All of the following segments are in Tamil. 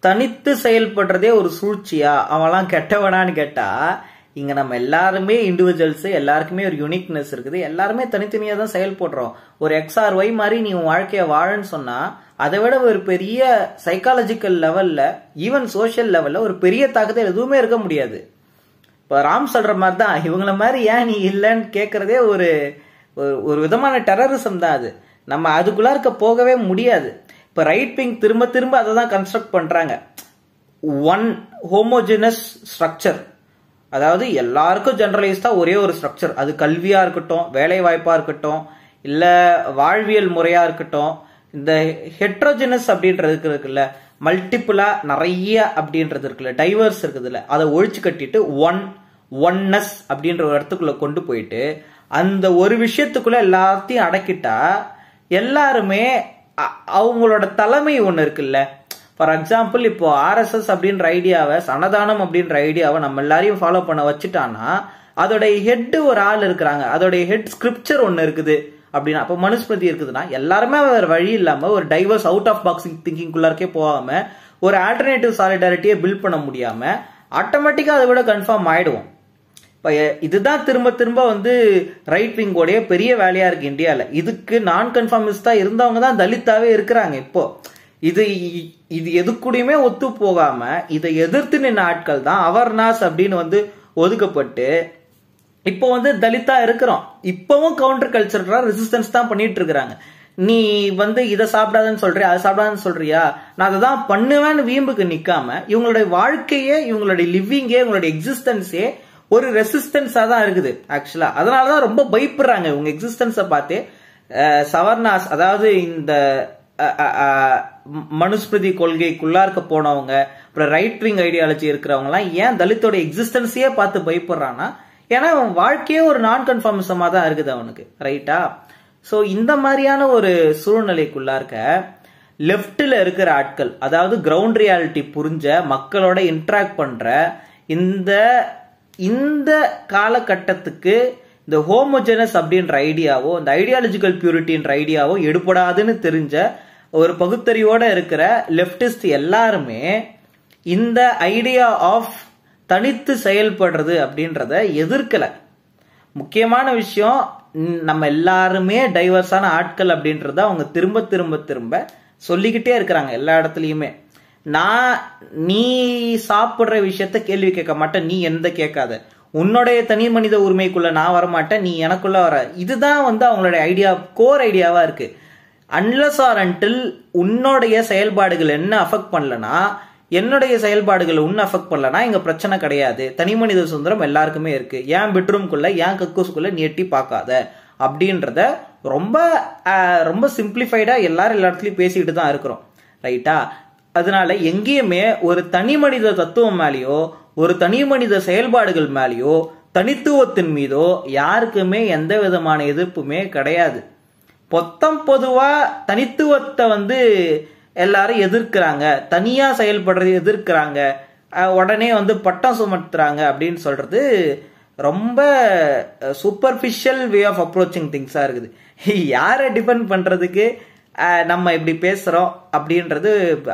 தனித்து செயல்படுறதே ஒரு சூழ்ச்சியா, அவன்லாம் கெட்டவனான்னு கேட்டா, இங்க நம்ம எல்லாருமே இண்டிவிஜுவல்ஸ், எல்லாருக்குமே ஒரு யூனிக்னஸ் இருக்குது, எல்லாருமே தனித்தனியா தான் செயல்படுறோம். ஒரு XRY மாதிரி நீ உன் வாழ்க்கைய வாழன்னு சொன்னா அதை விட ஒரு பெரிய சைக்காலஜிக்கல் லெவல்ல, ஈவன் சோசியல் லெவல்ல ஒரு பெரிய தாக்கத்தை எதுவுமே இருக்க முடியாது. இப்ப ராம் சொல்ற மாதிரி தான், இவங்கள மாதிரி ஏன் நீ இல்லைன்னு கேட்கறதே ஒரு ஒரு விதமான டெரரிசம் தான். அது நம்ம அதுக்குள்ள இருக்க போகவே முடியாது. இப்ப ரைட் விங் திரும்ப திரும்ப அதை தான் கன்ஸ்ட்ரக்ட் பண்றாங்க. ஒன் ஹோமோஜினஸ் ஸ்ட்ரக்சர், அதாவது எல்லாருக்கும் ஜெனரலைஸ்டா ஒரே ஒரு ஸ்ட்ரக்சர், அது கல்வியா இருக்கட்டும், வேலை வாய்ப்பா இருக்கட்டும், இல்ல வாழ்வியல் முறையா இருக்கட்டும். இந்த ஹெட்ரோஜினஸ் அப்படின்றது இருக்குல்ல, மல்டிபிளா நிறைய அப்படின்றது இருக்குல்ல, டைவர்ஸ் இருக்குதுல்ல, அதை ஒழிச்சு கட்டிட்டு ஒன்னஸ் அப்படின்ற ஒரு இடத்துக்குள்ள கொண்டு போயிட்டு அந்த ஒரு விஷயத்துக்குள்ள எல்லாத்தையும் அடக்கிட்டா எல்லாருமே அவங்களோட தலைமை ஒண்ணு இருக்குல்ல. ஃபார் எக்ஸாம்பிள், இப்போ RSS அப்படின்ற ஐடியாவை, சனதானம் அப்படின்ற ஐடியாவை நம்ம எல்லாரையும் ஃபாலோ பண்ண வச்சுட்டான்னா அதோடைய ஹெட் ஒரு ஆள் இருக்கிறாங்க, அதோடைய ஹெட் ஸ்கிரிப்சர் ஒன்னு இருக்குது அப்படின்னா, அப்ப மனுஸ்மிருதி இருக்குதுன்னா எல்லாருமே வேற வழி இல்லாம ஒரு டைவர்ஸ் அவுட் ஆஃப் பாக்ஸ் திங்கிங்குள்ளாருக்கே போகாம ஒரு ஆல்டர்னேட்டிவ் சாலிடாரிட்டியை பில்ட் பண்ண முடியாம ஆட்டோமேட்டிக்கா அதை விட கன்ஃபார்ம் ஆயிடுவோம். இப்ப இதுதான் திரும்ப திரும்ப ரைட் விங்கோடைய பெரிய வேலையா இருக்கு இந்தியால. இதுக்கு நான் கன்ஃபார்மிஸ்டா இருந்தவங்க தான் தலித்தாவே இருக்கிறாங்க. இப்போ இது எதுக்கூடயுமே ஒத்து போகாம இதை எதிர்த்து நின்ன ஆட்கள் தான் அவர்னாஸ் அப்படின்னு ஒதுக்கப்பட்டு இப்போ தலித்தா இருக்கிறோம். இப்பவும் கவுண்டர் கல்ச்சரா ரெசிஸ்டன்ஸ் தான் பண்ணிட்டு இருக்கிறாங்க. நீ இதை சாப்பிடாதன்னு சொல்றியா, அதை சாப்பிடாதன்னு சொல்றியா, நான் அதை தான் பண்ணுவேன்னு வீம்புக்கு நிக்காம இவங்களுடைய வாழ்க்கையே, இவங்களுடைய லிவிங்கே, இவங்களுடைய எக்ஸிஸ்டன்ஸே ஒரு ரெசிஸ்டன்ஸா தான் இருக்குது ஆக்சுவலா. அதனாலதான் ரொம்ப பயப்படுறாங்க உங்க எக்ஸிஸ்டன்ஸை பார்த்து. சவர்ணாஸ், அதாவது இந்த மனுஸ்மிருதி கொள்கைக்குள்ளா இருக்க போனவங்க, அப்புறம் ரைட் விங் ஐடியாலஜி இருக்கிறவங்க எல்லாம் ஏன் தலித்தோட எக்ஸிஸ்டன்ஸையே பார்த்து பயப்படுறான்னா, ஏன்னா அவன் வாழ்க்கையே ஒரு நான் கன்ஃபார்மிசமா தான் இருக்குது அவனுக்கு, ரைட்டா? சோ இந்த மாதிரியான ஒரு சூழ்நிலைக்குள்ளா இருக்க லெப்ட்ல இருக்கிற ஆட்கள், அதாவது கிரவுண்ட் ரியாலிட்டி புரிஞ்ச மக்களோட இன்டராக்ட் பண்ற இந்த காலகட்டத்துக்கு இந்த ஹோமோஜெனஸ் அப்படின்ற ஐடியாவோ, இந்த ஐடியாலஜிக்கல் பியூரிட்டின்ற ஐடியாவோ எடுபடாதுன்னு தெரிஞ்ச ஒரு பகுத்தறிவோட இருக்கிற லெப்டிஸ்ட் எல்லாருமே இந்த ஐடியா ஆஃப் தனித்து செயல்படுறது அப்படின்றத எதிர்க்கல. முக்கியமான விஷயம், நம்ம எல்லாருமே டைவர்ஸான ஆட்கள் அப்படின்றத அவங்க திரும்ப திரும்ப திரும்ப சொல்லிக்கிட்டே இருக்கிறாங்க எல்லா இடத்துலயுமே. நீ சாப்பிடுற விஷயத்த கேள்வி கேட்க மாட்டேன், நீ எந்த கேட்காத, உன்னுடைய தனி மனித உரிமைக்குள்ள நான் வரமாட்டேன், நீ எனக்குள்ள வர. இதுதான் அவங்களுடைய ஐடியா, கோர் ஐடியாவா இருக்கு. அன்லஸ் ஆர் அன்டில் உன்னுடைய செயல்பாடுகள் என்ன அஃபெக்ட் பண்ணலனா, என்னுடைய செயல்பாடுகள் உன்ன அஃபெக்ட் பண்ணலனா இங்க பிரச்சனை கிடையாது. தனி மனித சுதந்திரம் எல்லாருக்குமே இருக்கு. ஏன் பெட்ரூம்குள்ள, ஏன் கக்கூஸ்குள்ள நீ எட்டி பார்க்காத அப்படின்றத ரொம்ப ரொம்ப சிம்பிளிஃபைடா எல்லாரும் எல்லா இடத்துலயும் பேசிக்கிட்டு தான் இருக்கிறோம், ரைட்டா? அதனால எங்கேயுமே ஒரு தனி மனித தத்துவம் மேலேயோ, ஒரு தனி மனித செயல்பாடுகள் மேலேயோ, தனித்துவத்தின் மீதோ யாருக்குமே எந்த விதமான எதிர்ப்புமே கிடையாது. பொதுவா தனித்துவத்தை எல்லாரும் எதிர்க்கிறாங்க, தனியா செயல்படுறது எதிர்க்கிறாங்க, உடனே பட்டம் சுமத்துறாங்க அப்படின்னு சொல்றது ரொம்ப சூப்பர்ஃபிஷியல் வே ஆஃப் அப்ரோச்சிங் திங்ஸா இருக்குது. யாரை டிபெண்ட் பண்றதுக்கு நம்ம இப்படி பேசுறோம் அப்படின்றது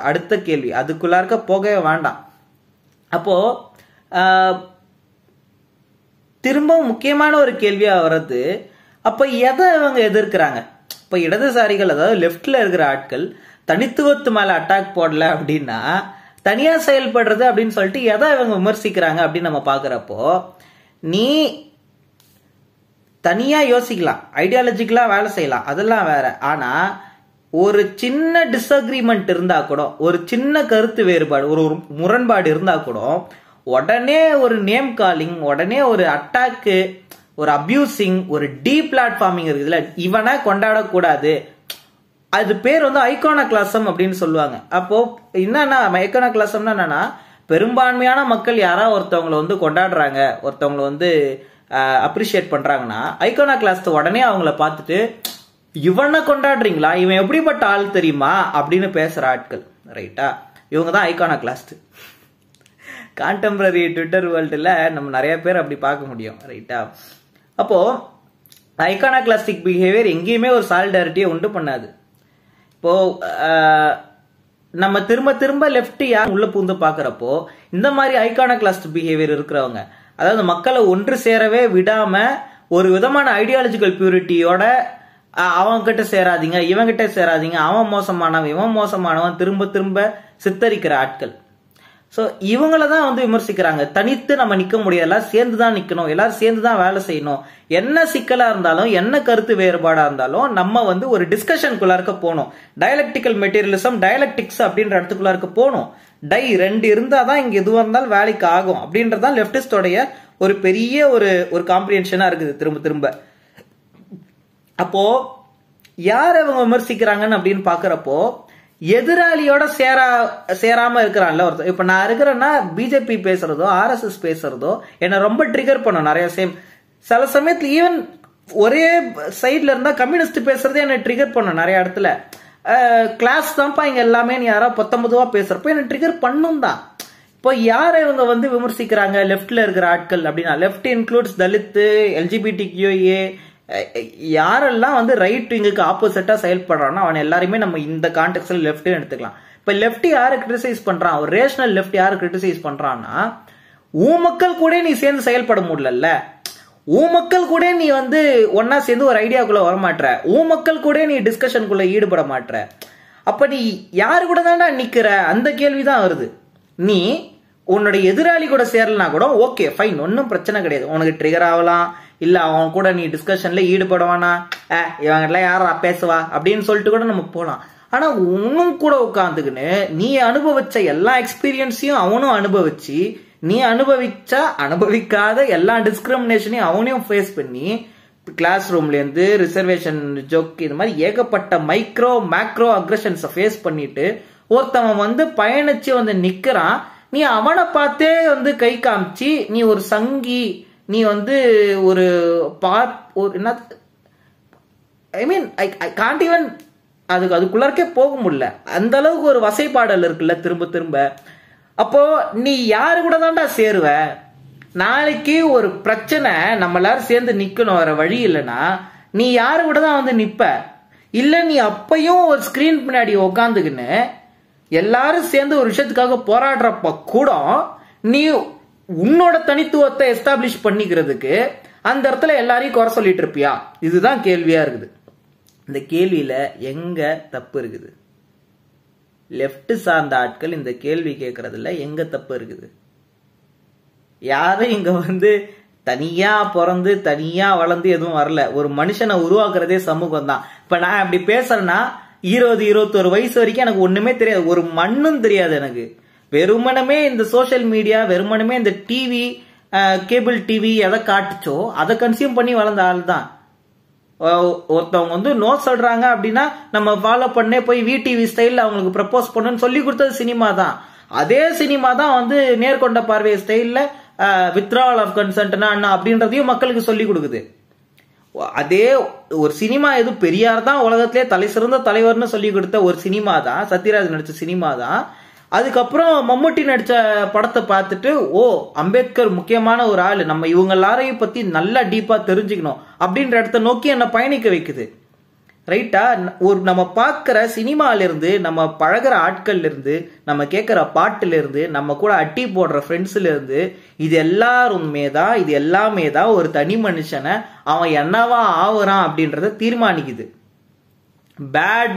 அடுத்த கேள்வி, அதுக்குள்ளார்க்க போகவே வேண்டாம். அப்போ திரும்ப முக்கியமான ஒரு கேள்வியா வர்றது, அப்ப எதை இவங்க எதிர்க்கிறாங்க? இப்ப இடதுசாரிகள், அதாவது லெப்ட்ல இருக்கிற ஆட்கள் தனித்துவத்து மேல அட்டாக் போடல அப்படின்னா தனியா செயல்படுறது அப்படின்னு சொல்லிட்டு எதை இவங்க விமர்சிக்கிறாங்க அப்படின்னு நம்ம பாக்குறப்போ, நீ தனியா யோசிக்கலாம், ஐடியாலஜிக்கலா வேலை செய்யலாம், அதெல்லாம் வேற. ஆனா ஒரு சின்ன டிஸ்அக்ரிமெண்ட் இருந்தா கூட, ஒரு சின்ன கருத்து வேறுபாடு, ஒரு முரண்பாடு இருந்தா கூட உடனே ஒரு நேம் காலிங், உடனே ஒரு அட்டாக்கு, ஒரு அபியூசிங், ஒரு டீ பிளாட்ஃபார்மிங் இருக்குதுல்ல, இவனை கொண்டாடக்கூடாது. அது பேர் ஐகானோகிளாசம் அப்படின்னு சொல்லுவாங்க. அப்போ என்னன்னா ஐகானோகிளாசம்னா என்னன்னா, பெரும்பான்மையான மக்கள் யாராவது ஒருத்தவங்களை கொண்டாடுறாங்க, ஒருத்தவங்களை அப்ரிஷியேட் பண்றாங்கன்னா ஐகானோகிளாஸ்ட் உடனே அவங்கள பார்த்துட்டு இவனை கொண்டாடுறீங்களா, இவன் எப்படிப்பட்ட ஆள் தெரியுமா அப்படின்னு பேசுற ஆட்கள், ரைட்டா? இவங்க தான் ஐகானோகிளாஸ்ட். கான்டெம்பரரி ட்விட்டர் வேர்ல்டுல நம்ம நிறைய பேர் அப்படி பார்க்க முடியும், ரைட்டா? அப்போ ஐகானோகிளாஸ்டிக் பிஹேவியர் எங்கேயுமே ஒரு சாலிடாரிட்டியை உண்டு பண்ணாது. இப்போ நம்ம திரும்ப திரும்ப லெஃப்ட் யார் உள்ள பூந்து பாக்குறப்போ இந்த மாதிரி ஐகானக்ளாஸ்ட் பிஹேவியர் இருக்கிறவங்க, அதாவது மக்களை ஒன்று சேரவே விடாம ஒரு விதமான ஐடியாலஜிக்கல் பியூரிட்டியோட அவங்க கிட்ட சேராதீங்க, இவங்கிட்ட சேராதீங்க, அவன் மோசமானவன் இவன் மோசமானவன் திரும்ப திரும்ப சித்தரிக்கிற ஆட்கள். ஸோ இவங்கள தான் வந்து விமர்சிக்கிறாங்க. தனித்து நம்ம நிக்க முடியாது, எல்லாரும் சேர்ந்து தான் நிக்கணும், எல்லாரும் சேர்ந்து தான் வேலை செய்யணும். என்ன சிக்கலா இருந்தாலும் என்ன கருத்து வேறுபாடா இருந்தாலும் நம்ம வந்து ஒரு டிஸ்கஷனுக்குள்ள இருக்க போகணும். டயலெக்டிக்கல் மெட்டீரியலிசம் டயலெக்டிக்ஸ் அப்படின்ற இடத்துக்குள்ள இருக்க போகணும். ரெண்டு இருந்தாதான் இங்க எதுவாக இருந்தாலும் வேலைக்கு ஆகும் அப்படின்றதான் லெப்டிஸ்டோடைய ஒரு பெரிய ஒரு காம்ப்ரிஹென்ஷனா இருக்குது திரும்ப திரும்ப. அப்போ யார் அவங்க விமர்சிக்கிறாங்கன்னு அப்படின்னு பாக்குறப்போ எதிராளியோட சேராம இருக்கிறான்ல ஒருத்தர். இப்ப நான் இருக்கிறேன்னா பிஜேபி பேசுறதோ RSS பேசுறதோ என்ன ரொம்ப ட்ரிகர் பண்ணும் நிறைய சில சமயத்துல. ஈவன் ஒரே சைட்ல இருந்தா கம்யூனிஸ்ட் பேசுறதே என்ன ட்ரிகர் பண்ணும் நிறைய இடத்துல. கிளாஸ் தான்ப்பா இங்க எல்லாமே, நீ யாரோ 19 பேசுறப்போ என்ன ட்ரிகர் பண்ணும் தான். இப்போ யாரை இவங்க வந்து விமர்சிக்கிறாங்க லெப்ட்ல இருக்கிற ஆட்கள் அப்படின்னா, லெப்ட் இன்க்ளூட்ஸ் தலித், LGBTQA, யாரெல்லாம் வந்து ரைட் விங்குக்கு ஆப்போசிட்டா செயல்படுறானோ அவன் எல்லாருமே நம்ம இந்த கான்டெக்ட்ல லெப்ட் எடுத்துக்கலாம். இப்ப லெப்ட் யாரை கிரிட்டிசைஸ் பண்றான், ஒரு ரேஷனல் லெப்ட் யாரு கிரிட்டிசைஸ் பண்றான்னா, மக்கள் கூட நீ சேர்ந்து செயல்பட முடியல, மக்கள் கூட நீ வந்து ஒன்னா சேர்ந்து ஒரு ஐடியாக்குள்ள வரமாட்ற, மக்கள் கூட நீ டிஸ்கஷனுக்குள்ள ஈடுபட மாட்ற, அப்ப நீ யாரு கூட தானே நிக்கிற அந்த கேள்விதான் வருது. நீ உன்னோட எதிராளி கூட சேரலனா கூட ஓகே ஃபைன், ஒன்னும் பிரச்சனை கிடையாது, உனக்கு ட்ரிகர் ஆகலாம், இல்ல அவன் கூட நீ டிஸ்கஷன்ல ஈடுபடுவானா, இவங்க யாரா பேசுவா அப்படின்னு சொல்லிட்டு கூட நம்ம போலாம். ஆனா உன்னும் கூட உட்காந்துக்குன்னு நீ அனுபவிச்ச எல்லா எக்ஸ்பீரியன்ஸையும் அவனும் அனுபவிச்சு, நீ அனுபவிக்காத எல்லா டிஸ்கிரிமினேஷனையும் அவனையும் ஃபேஸ் பண்ணி, கிளாஸ் ரூம்ல இருந்து ரிசர்வேஷன் ஜோக் இது மாதிரி ஏகப்பட்ட மைக்ரோ மேக்ரோ அக்ரஷன்ஸை ஃபேஸ் பண்ணிட்டு ஒருத்தவன் வந்து பயணிச்சு வந்து நிக்கிறான். நீ அவனை பார்த்தே வந்து கை காமிச்சு நீ ஒரு சங்கி, நீ வந்து ஒரு என்ன, ஐ மீன் ஐ காண்ட் ஈவன் அதுக்குள்ளே போக முடியல, அந்த அளவுக்கு ஒரு வசைப்பாடல் இருக்குல்ல திரும்ப திரும்ப. அப்போ நீ யாரு கூட தான்டா சேருவ? நாளைக்கு ஒரு பிரச்சனை நம்ம எல்லாரும் சேர்ந்து நிக்கணும், வர வழி இல்லைன்னா நீ யாரு கூட தான் வந்து நிப்ப? இல்ல நீ அப்பையும் ஒரு ஸ்கிரீன் பின்னாடி உக்காந்துக்குன்னு எல்லாரும் சேர்ந்து ஒரு விஷயத்துக்காக போராடுறப்ப கூட நீ உன்னோட தனித்துவத்தை எஸ்டாப்ளிஷ் பண்ணிக்கிறதுக்கு அந்த இடத்துல எல்லாரையும் குறை சொல்லிட்டு இருப்பியா? இதுதான் கேள்வியா இருக்குது. இந்த கேள்வியில எங்க தப்பு இருக்குது? லெப்ட் சார்ந்த ஆட்கள் இந்த கேள்வி கேட்கறதுல எங்க தப்பு இருக்குது? யாரும் இங்க வந்து தனியா பிறந்து தனியா வளர்ந்து எதுவும் வரல. ஒரு மனுஷனை உருவாக்குறதே சமூகம் தான். இப்ப நான் அப்படி பேசுறேன்னா 20-21 வயசு வரைக்கும் எனக்கு ஒண்ணுமே தெரியாது, ஒரு மண்ணும் தெரியாது எனக்கு. வெறுமனமே இந்த சோசியல் மீடியா, வெறுமனமே இந்த டிவி, கேபிள் டிவி எதை காட்டுச்சோ அதை கன்சியூம் பண்ணி வளர்ந்த ஆள் தான். ஒருத்தவங்க வந்து நோ சொல்றாங்க அப்படின்னா நம்ம ஃபாலோ பண்ணே போய் VTV ஸ்டைல்ல அவங்களுக்கு ப்ரப்போஸ் பண்ணுன்னு சொல்லி கொடுத்தது சினிமா தான். அதே சினிமா தான் வந்து நேர்கொண்ட பார்வை ஸ்டைல்ல வித்ட்ராவல் ஆஃப் கன்சென்ட்னா என்ன அப்படின்றதையும் மக்களுக்கு சொல்லி கொடுக்குது. அதே ஒரு சினிமா, எது பெரியார் தான் உலகத்திலே தலை சிறந்த தலைவர்னு சொல்லி கொடுத்த ஒரு சினிமா தான், சத்யராஜ் நடிச்ச சினிமா தான். அதுக்கப்புறம் மம்முட்டி நடிச்ச படத்தை பார்த்துட்டு அம்பேத்கர் முக்கியமான ஒரு ஆளு, நம்ம இவங்க எல்லாரையும் பத்தி நல்லா டீப்பா தெரிஞ்சுக்கணும் அப்படின்ற இடத்த நோக்கி என்ன பயணிக்க வைக்குது. ரைட்டா? ஒரு நம்ம பார்க்கிற சினிமால இருந்து, நம்ம பழகிற ஆட்கள்ல இருந்து, நம்ம கேட்கிற பாட்டுல இருந்து, நம்ம கூட அட்டி போடுற ஃப்ரெண்ட்ஸ்ல இருந்து, இது எல்லாமே தான் ஒரு தனி மனுஷனை அவன் என்னவா ஆகுறான் அப்படின்றத தீர்மானிக்குது. பேட்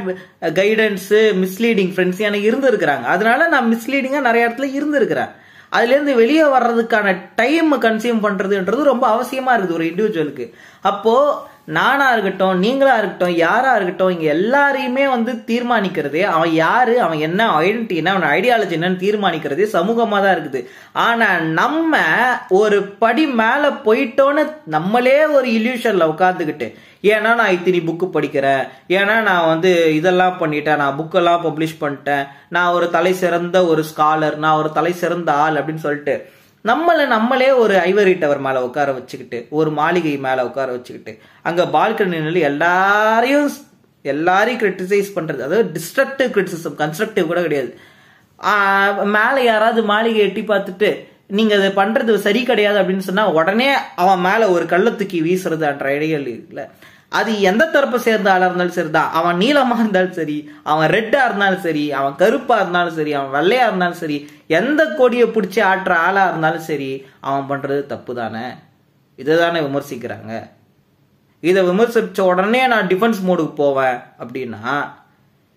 கைடன்ஸ், மிஸ்லீடிங் ஃப்ரெண்ட்ஸ் எனக்கு இருந்திருக்கிறாங்க. அதனால நான் மிஸ்லீடிங்கா நிறைய இடத்துல இருந்திருக்கிறேன். அதுல இருந்து வெளியே வர்றதுக்கான டைம் கன்சியூம் பண்றதுன்றது ரொம்ப அவசியமா இருக்குது ஒரு இண்டிவிஜுவலுக்கு. அப்போ நானா இருக்கட்டும், நீங்களா இருக்கட்டும், யாரா இருக்கட்டும், இங்க எல்லாரையுமே வந்து தீர்மானிக்கிறதே அவன் யாரு, அவன் என்ன ஐடென்டிட்டி என்ன, அவன் ஐடியாலஜி என்னன்னு தீர்மானிக்கிறதே சமூகமா தான் இருக்குது. ஆனா நம்ம ஒரு படி மேல போயிட்டோன்னு நம்மளே ஒரு இல்யூஷன்ல உட்காந்துக்கிட்டு, ஏன்னா நான் இத்தனி புக்கு படிக்கிறேன், ஏன்னா நான் வந்து இதெல்லாம் பண்ணிட்டேன், நான் புக்கெல்லாம் பப்ளிஷ் பண்ணிட்டேன், நான் ஒரு தலை சிறந்த ஒரு ஸ்காலர், நான் ஒரு தலை சிறந்த ஆள் அப்படின்னு சொல்லிட்டு நம்மளே ஒரு ஐவரி டவர் மேல உட்கார வச்சுக்கிட்டு, ஒரு மாளிகை மேல உட்கார வச்சுக்கிட்டு, அங்க பால்கனில எல்லாரையும் கிரிட்டிசைஸ் பண்றது, அதாவது டிஸ்ட்ரக்டிவ் கிரிட்டிசிசம், கன்ஸ்ட்ரக்டிவ் கூட கிடையாது. மேல யாராவது மாளிகை எட்டி பார்த்துட்டு நீங்க அதை பண்றது சரி கிடையாது அப்படின்னு சொன்னா உடனே அவன் மேல ஒரு கள்ள தூக்கி வீசுறது என்ற ஐடியல் இல்ல. அது எந்த தரப்பை சேர்ந்த ஆளா இருந்தாலும் சரிதான். அவன் நீளமா இருந்தாலும் சரி, அவன் ரெட்டா இருந்தாலும் சரி, அவன் கருப்பா இருந்தாலும் சரி, அவன் வெள்ளையா இருந்தாலும் சரி, எந்த கொடியை பிடிச்சி ஆட்டுற ஆளா இருந்தாலும் சரி, அவன் பண்றது தப்பு தானே. இதுதானே விமர்சிக்கிறாங்க. இதை விமர்சிச்ச உடனே நான் டிஃபென்ஸ் மோடுக்கு போவேன் அப்படின்னா,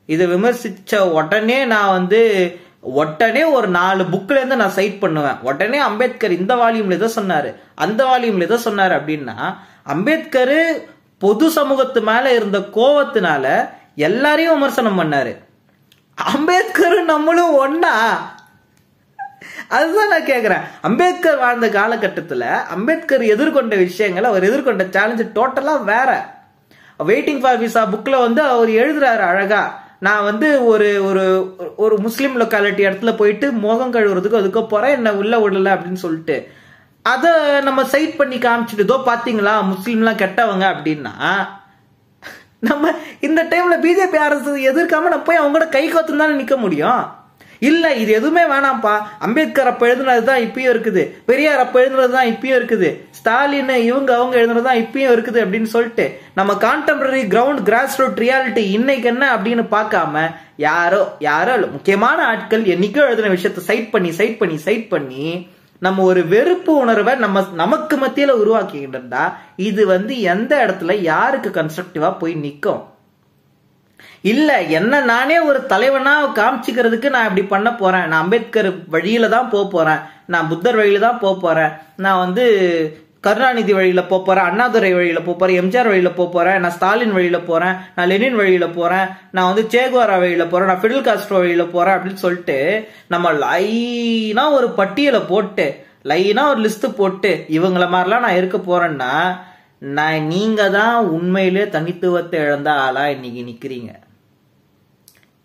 இதை விமர்சிச்ச உடனே நான் உடனே ஒரு 4 புக்ல இருந்து நான் சைட் பண்ணுவேன். உடனே அம்பேத்கர் இந்த வால்யூம்ல ஏதோ சொன்னாரு, அந்த வால்யூம்ல ஏதோ சொன்னாரு அப்படின்னா, அம்பேத்கர் பொது சமூகத்து மேல இருந்த கோவத்தினால எல்லாரையும் விமர்சனம் பண்ணாரு. அம்பேத்கர் நம்மளும் ஒன்னா? அதுதான் நான் கேக்குறேன். அம்பேத்கர் வாழ்ந்த காலகட்டத்துல அம்பேத்கர் எதிர்கொண்ட விஷயங்கள், அவர் எதிர்கொண்ட சேலஞ்சு டோட்டலா வேற. வெயிட்டிங் ஃபார் விசா புக்ல அவர் எழுதுறாரு அழகா, நான் ஒரு ஒரு ஒரு முஸ்லீம் லொக்காலிட்டி இடத்துல போயிட்டு முகம் கழுவுறதுக்கு அதுக்கு போறேன், என்ன உள்ள விடல அப்படின்னு சொல்லிட்டு அத நம்ம சைட் பண்ணி காமிச்சிட்டு, இதோ பாத்தீங்களா முஸ்லீம்லாம் கெட்டவங்க அப்படின்னா, நம்ம இந்த டைம்ல பிஜேபி அரசு எதிர்க்காம நம்ம போய் அவங்களோட கை கோத்து தானே நிக்க முடியும். இல்ல இது எதுவுமே வேணாம்ப்பா, அம்பேத்கர் அப்ப எழுதுனதுதான் இப்பயும் இருக்குது, பெரியார் அப்ப எழுதுனதுதான் இப்பயும் இருக்குது, ஸ்டாலின் அவங்க எழுதுனதுதான் இப்பயும் இருக்குது அப்படின்னு சொல்லிட்டு நம்ம contemporary ground grass root reality இன்னைக்கு என்ன அப்படின்னு பார்க்காம யாரோ முக்கியமான ஆட்கள் என்னைக்கோ எழுதின விஷயத்தை சைட் பண்ணி நம்ம ஒரு வெறுப்பு உணர்வை நமக்கு மத்தியில உருவாக்கிக்கிட்டு இது எந்த இடத்துல யாருக்கு கன்ஸ்ட்ரக்டிவா போய் நிக்கும்? இல்ல என்ன நானே ஒரு தலைவனா காமிச்சிக்கிறதுக்கு நான் இப்படி பண்ண போறேன், நான் அம்பேத்கர் வழியில தான் போறேன், நான் புத்தர் வழியில தான் போறேன், நான் கருணாநிதி வழியில போறேன், அண்ணாதுரை வழியில போறேன், எம்ஜிஆர் வழியில போறேன், நான் ஸ்டாலின் வழியில போறேன், நான் லெனின் வழியில போறேன், நான் சேகுவாரா வழியில போறேன், நான் ஃபிடல் காஸ்ட்ரோ வழியில போறேன் அப்படின்னு சொல்லிட்டு நம்ம லைனா ஒரு பட்டியலை போட்டு, லைனா ஒரு லிஸ்ட் போட்டு இவங்கள மாதிரிலாம் நான் இருக்க போறேன்னா, நீங்க தான் உண்மையிலே தனித்துவத்தை இழந்த ஆளா இன்னைக்கு நிக்கிறீங்க.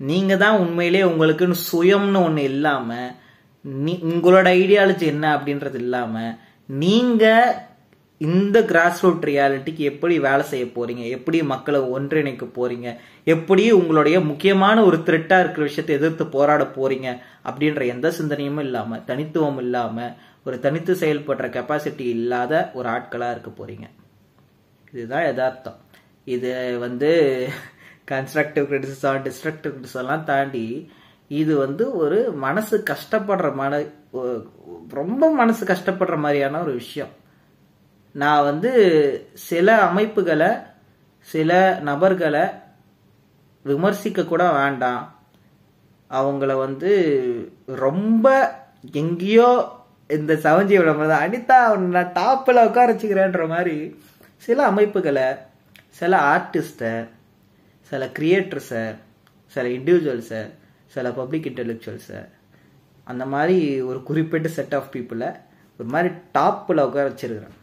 நீங்க தான் உண்மையிலே உங்களுக்குன்னு சுயம்னு ஒண்ணு இல்லாம, உங்களோட ஐடியாலஜி என்ன அப்படின்றது இல்லாம, நீங்க இந்த கிராஸ் ரூட் ரியாலிட்டிக்கு எப்படி வேலை செய்ய போறீங்க, எப்படி மக்களை ஒன்றிணைக்க போறீங்க, எப்படி உங்களுடைய முக்கியமான ஒரு த்ரெட்டா இருக்கிற விஷயத்தை எதிர்த்து போராட போறீங்க அப்படின்ற எந்த சிந்தனையும் இல்லாம, தனித்துவம் இல்லாம, ஒரு தனித்து செயல்படுற கெப்பாசிட்டி இல்லாத ஒரு ஆட்களா இருக்க போறீங்க. இதுதான் யதார்த்தம். இது கன்ஸ்ட்ரக்டிவ் கிரிட்டிசிசம், டிஸ்ட்ரக்டிவ் கிரிட்டிசிசம்லாம் தாண்டி இது ஒரு மனசு கஷ்டப்படுற ரொம்ப மனசு கஷ்டப்படுற மாதிரியான ஒரு விஷயம். நான் சில அமைப்புகளை, சில நபர்களை விமர்சிக்க கூட வேண்டாம், அவங்கள ரொம்ப எங்கேயோ இந்த சவஞ்சி விளம்பரம் அனிதா நான் டாப்பில் உட்கார வச்சுக்கிறேன்ற மாதிரி சில அமைப்புகளை, சில ஆர்டிஸ்டை, சில கிரியேட்டர்ஸை, சில இண்டிவிஜுவல்ஸை, சில பப்ளிக் இன்டெலெக்சுவல்ஸை, அந்த மாதிரி ஒரு குறிப்பிட்ட செட் ஆஃப் பீப்புளை ஒரு மாதிரி டாப்பில் உட்கார வச்சிருக்கிறேன்.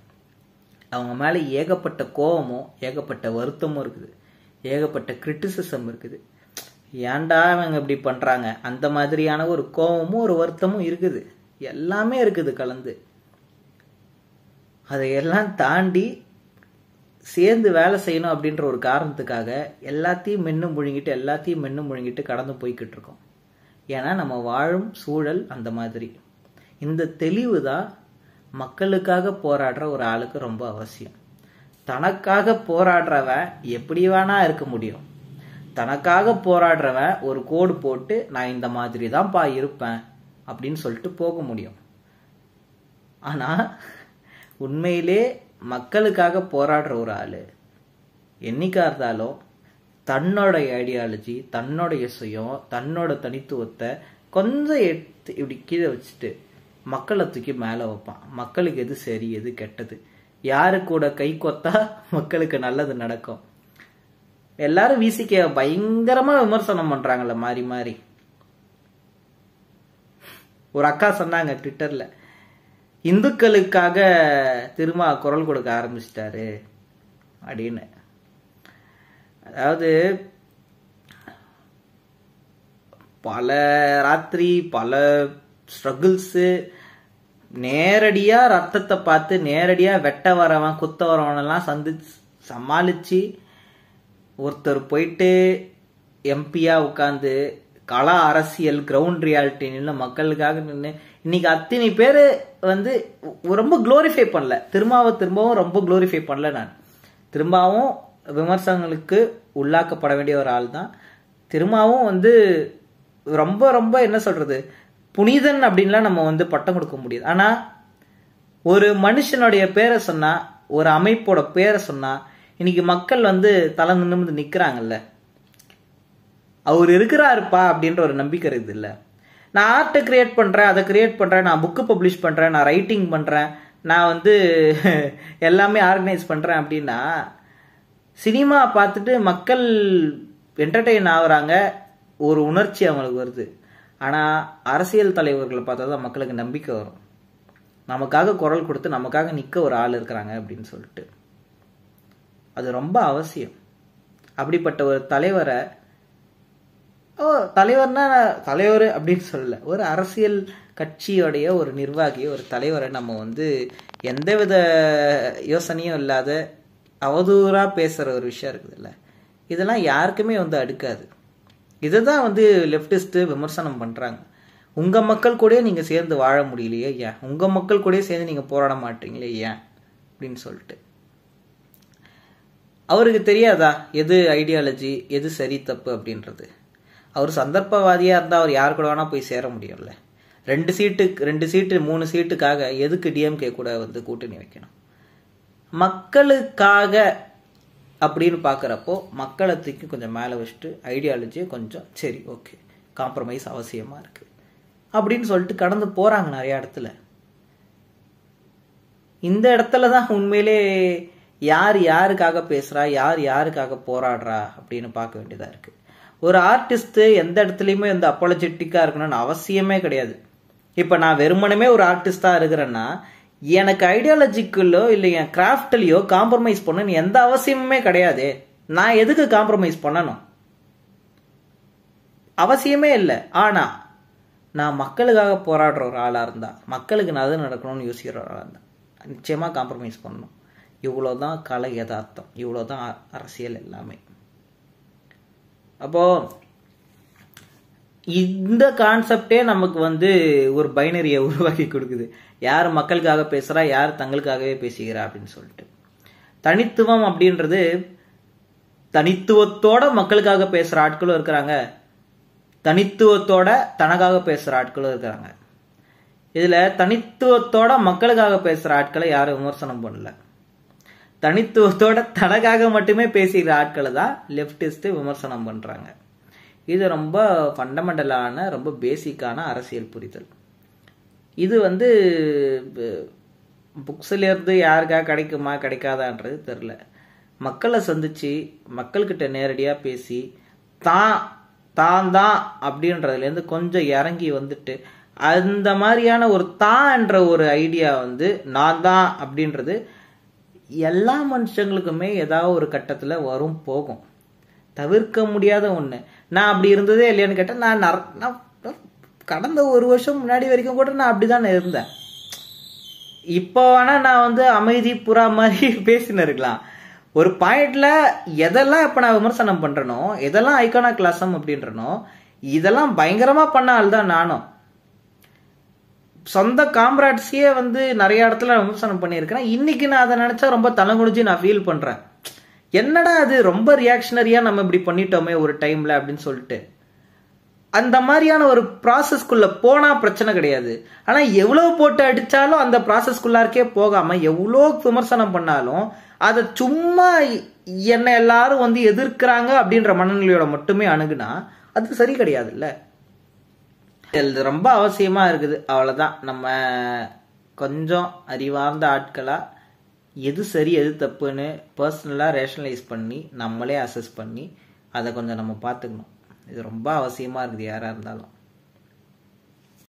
அவங்க மேலே ஏகப்பட்ட கோபமும் ஏகப்பட்ட வருத்தமும் இருக்குது, ஏகப்பட்ட கிரிட்டிசிசம் இருக்குது. ஏன்டா அவங்க இப்படி பண்றாங்க அந்த மாதிரியான ஒரு கோபமும் ஒரு வருத்தமும் இருக்குது, எல்லாமே இருக்குது கலந்து. அதையெல்லாம் தாண்டி சேர்ந்து வேலை செய்யணும் அப்படின்ற ஒரு காரணத்துக்காக எல்லாத்தையும் மென்னு முழுங்கிட்டு கடந்து போய்கிட்டு இருக்கோம். ஏன்னா நம்ம வாழும் சூழல் அந்த மாதிரி. இந்த தெளிவு தான் மக்களுக்காக போராடுற ஒரு ஆளுக்கு ரொம்ப அவசியம். தனக்காக போராடுறவன் எப்படி வேணா இருக்க முடியும். தனக்காக போராடுறவன் ஒரு கோடு போட்டு நான் இந்த மாதிரி தான்ப்பா இருப்பேன் அப்படின்னு சொல்லிட்டு போக முடியும். ஆனா உண்மையிலே மக்களுக்காக போராடுற ஒரு ஆளு என்னைக்கா இருந்தாலும் தன்னோட ஐடியாலஜி, தன்னுடைய சுயம், தன்னோட தனித்துவத்தை கொஞ்சம் எடுத்து இப்படி கீழே வச்சுட்டு மக்களை தூக்கி மேலே வைப்பான். மக்களுக்கு எது சரி எது கெட்டது, யாரு கூட கை கொத்தா மக்களுக்கு நல்லது நடக்கும். எல்லாரும் விசிக பயங்கரமா விமர்சனம் பண்றாங்கல்ல மாறி மாறி. ஒரு அக்கா சொன்னாங்க ட்விட்டர்ல, இந்துக்களுக்காக திரும்ப குரல் கொடுக்க ஆரம்பிச்சிட்டாரு அப்படின்னு. அதாவது பல ராத்திரி, பல ஸ்ட்ரகிள்ஸ், நேரடியா ரத்தத்தை பார்த்து நேரடியா வெட்ட வரவன் குத்த வரவனெல்லாம் சமாளிச்சு ஒருத்தர் போயிட்டு எம்பியா உட்காந்து கள அரசியல் கிரவுண்ட் ரியாலிட்டி நின்று மக்களுக்காக நின்று இன்னைக்கு அத்தனை பேரு ரொம்ப குளோரிஃபை பண்ணல. திரும்பவும் ரொம்ப குளோரிஃபை பண்ணல. நான் திரும்பவும் விமர்சனங்களுக்கு உள்ளாக்கப்பட வேண்டிய ஒரு ஆள் தான். திரும்பவும் வந்து ரொம்ப ரொம்ப என்ன சொல்றது, புனிதன் அப்படின்லாம் நம்ம வந்து பட்டம் கொடுக்க முடியாது. ஆனா ஒரு மனுஷனுடைய பேரை சொன்னா, ஒரு அமைப்போட பேரை சொன்னா, இன்னைக்கு மக்கள் வந்து தலை நிமிர்ந்து நிக்கிறாங்கல்ல. அவர் இருக்கிறாருப்பா அப்படின்ற ஒரு நம்பிக்கை இருக்குது இல்ல. நான் ஆர்ட்டை கிரியேட் பண்றேன், அதை கிரியேட் பண்றேன், நான் புக்கு பப்ளிஷ் பண்றேன், நான் ரைட்டிங் பண்றேன், நான் வந்து எல்லாமே ஆர்கனைஸ் பண்றேன் அப்படின்னா, சினிமா பார்த்துட்டு மக்கள் என்டர்டெயின் ஆகுறாங்க, ஒரு உணர்ச்சி அவங்களுக்கு வருது. ஆனா அரசியல் தலைவர்களை பார்த்தா தான் மக்களுக்கு நம்பிக்கை வரும். நமக்காக குரல் கொடுத்து நமக்காக நிக்க ஒரு ஆள் இருக்கிறாங்க அப்படின்னு சொல்லிட்டு. அது ரொம்ப அவசியம். அப்படிப்பட்ட ஒரு தலைவரை, தலைவர்னா தலைவர் அப்படின்னு சொல்லல, ஒரு அரசியல் கட்சியோடைய ஒரு நிர்வாகி, ஒரு தலைவரை நம்ம வந்து எந்தவித யோசனையும் இல்லாத அவதூறா பேசுற ஒரு விஷயம் இருக்குது இல்ல, இதெல்லாம் யாருக்குமே வந்து அடுக்காது. இதுதான் வந்து லெப்டிஸ்ட் விமர்சனம் பண்றாங்க. உங்க மக்கள் கூட நீங்க சேர்ந்து வாழ முடியலையே ஏன், உங்க மக்கள் கூட சேர்ந்து நீங்க போராட மாட்டீங்களே ஏன் அப்படின்னு சொல்லிட்டு. அவருக்கு தெரியாதா எது ஐடியாலஜி, எது சரி தப்பு அப்படின்றது? அவர் சந்தர்ப்பவாதியா இருந்தா அவர் யார் கூட வேணா போய் சேர முடியும்ல. 2 சீட்டு 3 சீட்டுக்காக எதுக்கு டிஎம்கே கூட வந்து கூட்டணி வைக்கணும்? மக்களுக்காக அப்படின்னு பாக்குறப்போ மக்களை தூக்கி கொஞ்சம் மேல வச்சுட்டு ஐடியாலஜியை கொஞ்சம் சரி ஓகே காம்ப்ரமைஸ் அவசியமா இருக்கு அப்படின்னு சொல்லிட்டு கடந்து போறாங்க நிறைய இடத்துல. இந்த இடத்துலதான் உண்மையிலே யார் யாருக்காக பேசுறா, யார் யாருக்காக போராடுறா அப்படின்னு பார்க்க வேண்டியதா இருக்கு. ஒரு ஆர்டிஸ்ட் எந்த இடத்துலயுமே வந்து அப்பாலஜெட்டிக்கா இருக்கணும்னு அவசியமே கிடையாது. இப்ப நான் வெறுமனமே ஒரு ஆர்டிஸ்டா இருக்கிறேன்னா எனக்கு ஐடியாலஜிக்குள்ளோ இல்ல என் கிராஃப்ட்லயோ காம்ப்ரமைஸ் பண்ணணும்னு எந்த அவசியமுமே கிடையாது. நான் எதுக்கு காம்ப்ரமைஸ் பண்ணணும்? அவசியமே இல்லை. ஆனா நான் மக்களுக்காக போராடுற ஒரு ஆளா இருந்தா, மக்களுக்கு நல்லது நடக்கணும்னு யோசிக்கிற ஒரு ஆளா இருந்தா நிச்சயமா காம்ப்ரமைஸ் பண்ணணும். இவ்வளவுதான் கலை யதார்த்தம், இவ்வளவுதான் அரசியல் எல்லாமே. அப்போ இந்த கான்செப்டே நமக்கு வந்து ஒரு பைனரியை உருவாக்கி கொடுக்குது. யார் மக்களுக்காக பேசுறா, யார் தங்களுக்காகவே பேசுகிறா அப்படின்னு சொல்லிட்டு. தனித்துவம் அப்படின்றது, தனித்துவத்தோட மக்களுக்காக பேசுற ஆட்களும் இருக்கிறாங்க, தனித்துவத்தோட தனக்காக பேசுற ஆட்களும் இருக்கிறாங்க. இதுல தனித்துவத்தோட மக்களுக்காக பேசுற ஆட்களை யாரும் விமர்சனம் பண்ணல. தனித்துவத்தோட தனக்காக மட்டுமே பேசுகிற ஆட்களை தான் லெப்டிஸ்ட் விமர்சனம் பண்றாங்க. இது ரொம்ப ஃபண்டமெண்டலான, ரொம்ப பேசிக்கான அரசியல் புரிதல். இது வந்து புக்ஸ்ல இருந்து யாருக்காக கிடைக்குமா கிடைக்காதான்றது தெரியல. மக்களை சந்திச்சு மக்கள்கிட்ட நேரடியா பேசி தான் அப்படின்றதுல இருந்து கொஞ்சம் இறங்கி வந்துட்டு அந்த மாதிரியான ஒரு என்ற ஒரு ஐடியா வந்து நான் தான் அப்படின்றது எல்லா மனுஷங்களுக்குமே ஏதாவது ஒரு கட்டத்துல வரும் போகும், தவிர்க்க முடியாத ஒண்ணு. நான் அப்படி இருந்ததே இல்லையான்னு கேட்டா, நான் கடந்த 1 வருஷம் முன்னாடி வரைக்கும் கூட நான் அப்படிதான் இருந்தேன். இப்போ வேணா நான் வந்து அமைதி புறா மாதிரி பேசின்னு இருக்கலாம். ஒரு பாயிண்ட்ல எதெல்லாம் இப்ப நான் விமர்சனம் பண்றனோ, எதெல்லாம் ஐகானா கிளாசம் அப்படின்றனோ, இதெல்லாம் பயங்கரமா பண்ண ஆள் தான் நானும். சொந்த காம்ராட்ஸியே வந்து நிறைய இடத்துல விமர்சனம் பண்ணியிருக்கிறேன். இன்னைக்கு நான் அதை நினைச்சா ரொம்ப தலைகுடிஞ்சு நான் ஃபீல் பண்றேன். என்னடா அது ரொம்ப ரியாக்ஷனரியா நம்ம இப்படி பண்ணிட்டோமே ஒரு டைம்ல அப்படின்னு சொல்லிட்டு. அந்த மாதிரியான ஒரு ப்ராசஸ்குள்ள போனா பிரச்சனை கிடையாது. ஆனா எவ்வளவு போட்டு அடிச்சாலும் அந்த ப்ராசஸ்குள்ளாருக்கே போகாம எவ்வளோ விமர்சனம் பண்ணாலும் அதை சும்மா என்ன எல்லாரும் வந்து எதிர்க்கிறாங்க அப்படின்ற மனநிலையோட மட்டுமே அணுகுனா அது சரி கிடையாதுல்ல. இது ரொம்ப அவசியமா இருக்குது. அவ்வளவுதான். நம்ம கொஞ்சம் அறிவார்ந்த ஆட்களா எது சரி எது தப்புன்னு பர்சனலா ரேஷனலைஸ் பண்ணி நம்மளே அசஸ் பண்ணி அதை கொஞ்சம் நம்ம பார்த்துக்கணும். இது ரொம்ப அவசியமா இருக்குது யாரா இருந்தாலும்.